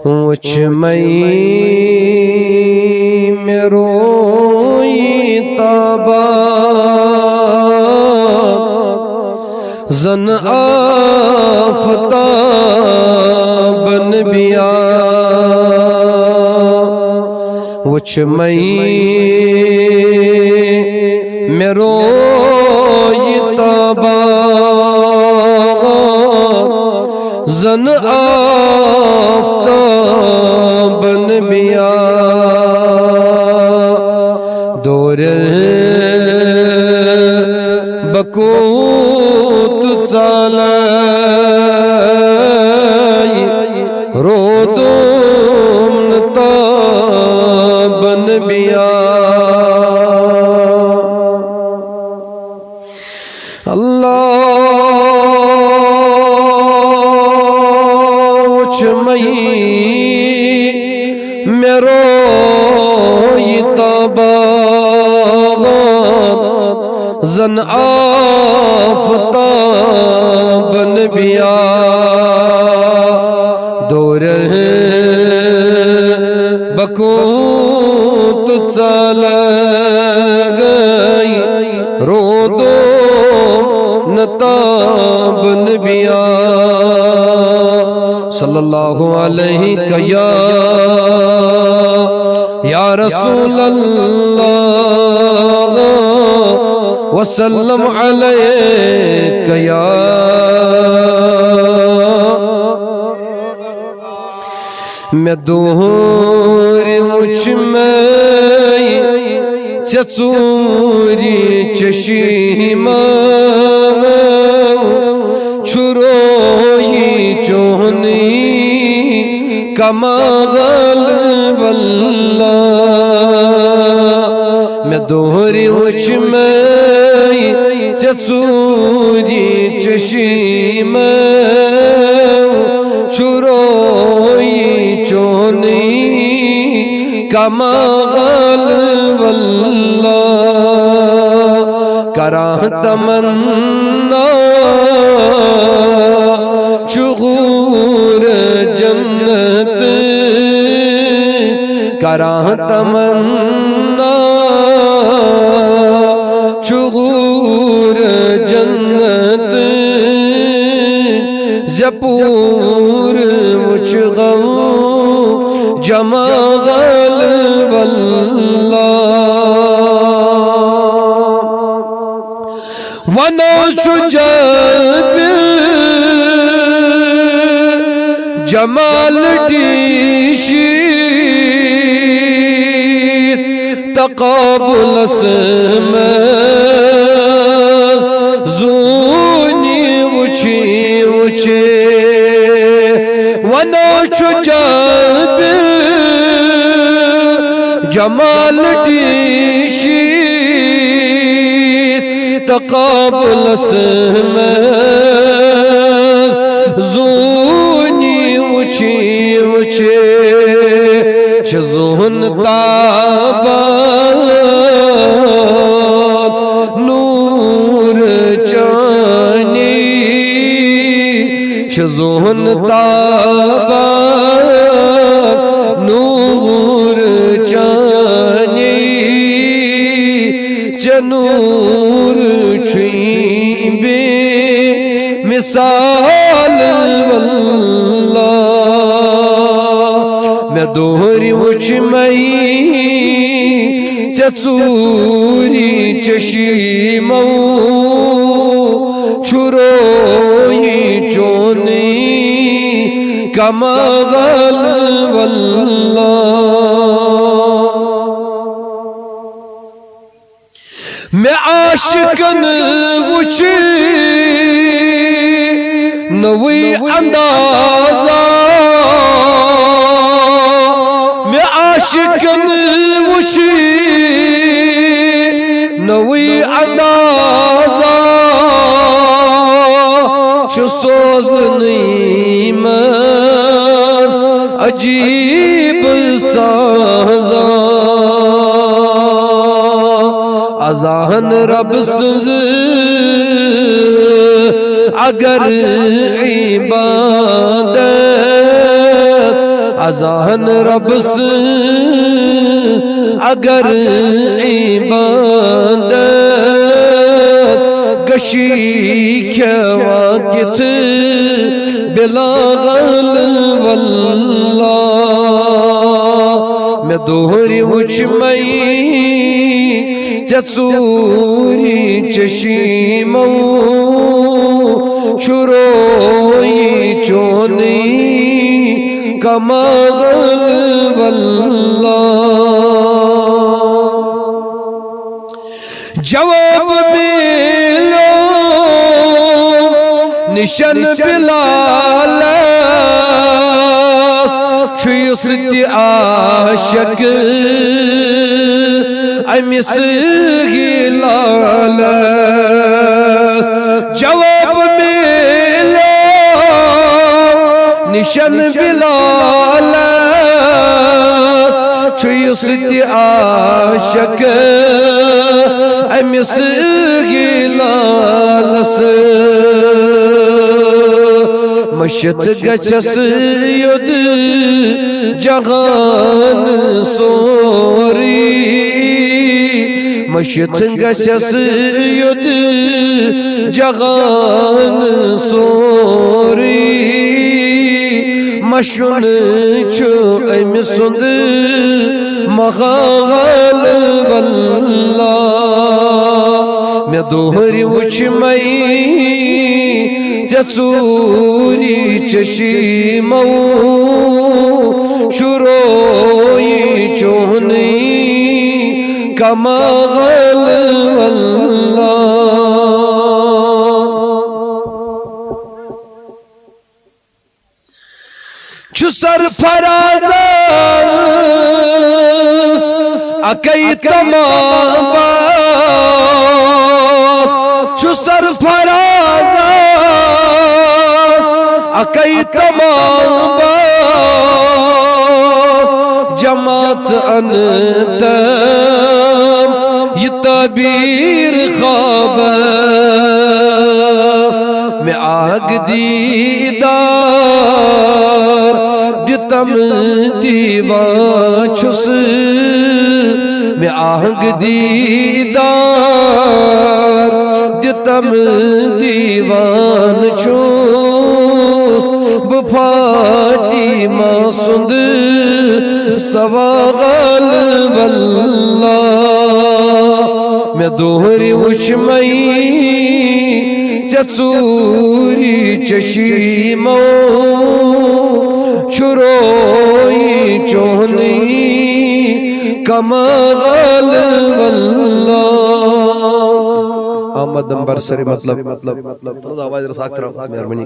وچھ مئی میں روئی تابا زن آفتابن بیا وچھ مئی میں روئی تابا زن آفتابن بیا دور بکوت ژالائی رودوم نتابن بیا وچھ مئی میں روئی تابا زن آفتابن بیا دور بکوت ژالائی رودوم نتابن بیا صلی اللہ علیہ یا رسول اللہ وسلم علیک یا میں دور وچھ مئی چچوری چشیما چھروئی چونی کما غلب اللہ میں دوری وچھ مئی چچوری چشیم چھروئی چونی کما غلب اللہ کراہ تمنا شغور جنت کراہ تمنا شغور جنت زپور مجھ غم جمع غلب اللہ ونوش جابر جمال دیشیر تقابل اسماز زونی وچی وچی ونوش جابر جمال دیشیر تقابل اسماز زونی وچی وچی شزون تابات نور چانی شزون تابات نور چانی چنور چھوئی بے مثال واللہ میں دوری وچھ مئی چچوری چشیمو چھروئی چونی کما غلب اللہ میں عاشقن وچھی نوی اندازہ میں عاشقن وچھی نوی اندازہ چو سوزنی مز عجیب سازہ اذان رب سز اگر عبادت اذان رب سے اگر عبادت گشی کھوا کت بلا غل واللہ میں دوہری وچ مئی چچوری چشیمو شروعی چونی کما غل واللہ جواب ملو نشن بلال چھویس دی عاشق امس گلال جواب ملو نشن بلال چھویس دی عاشق امس گلالس مشت گچس ید جہان سوری مشت گچس ید جہان سوری مشن چھو ام سند مغال واللہ میں دوہری وچ مئی چچوری چشیمو شروعی چونی کما غل واللہ چو سرفراز اکی تمام باس چو سرفراز اکی تمام باس جماعت انتم یہ تعبیر خواب میں آگ دیدار دتم دیوان چھس میں آگ دیدار دتم دیوان چھس بفاطمہ سند سواغل واللہ میں دوہری وچ مئی چچوری چشیمو شروعی چونی کما غل واللہ آمد نمبر سری مطلب آواز رساکت رہا مہربانی